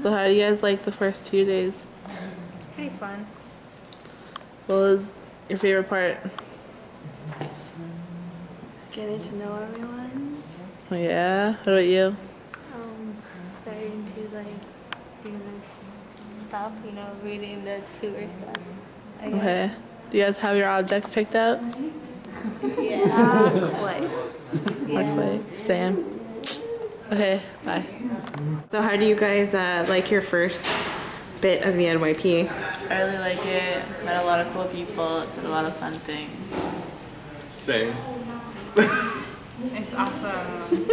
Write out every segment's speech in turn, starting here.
So how do you guys like the first 2 days? Pretty fun. What was your favorite part? Getting to know everyone. Oh, yeah? What about you? Starting to like do this stuff, you know, reading the tour stuff. I Okay. guess. Do you guys have your objects picked out? Yeah. Not quite. Not quite. Sam? Okay, bye. So how do you guys like your first bit of the NYP? I really like it. Met a lot of cool people. Did a lot of fun things. Same. It's awesome.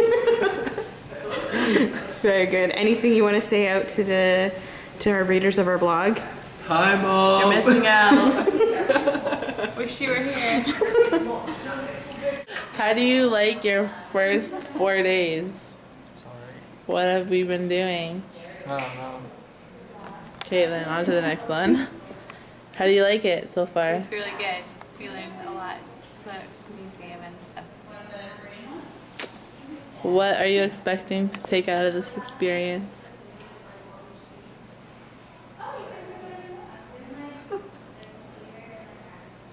Very good. Anything you want to say out to our readers of our blog? Hi, Mom. You're missing out. Wish you were here. How do you like your first 4 days? It's alright. What have we been doing? I don't know. Okay, then on to the next one. How do you like it so far? It's really good. We learned a lot about the museum and stuff. What are you expecting to take out of this experience? I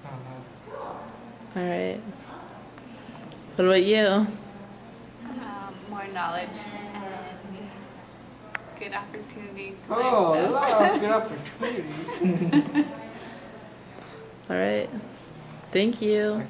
don't know. Alright. What about you? More knowledge and good opportunity to Oh, learn stuff. good opportunity. Alright. Thank you.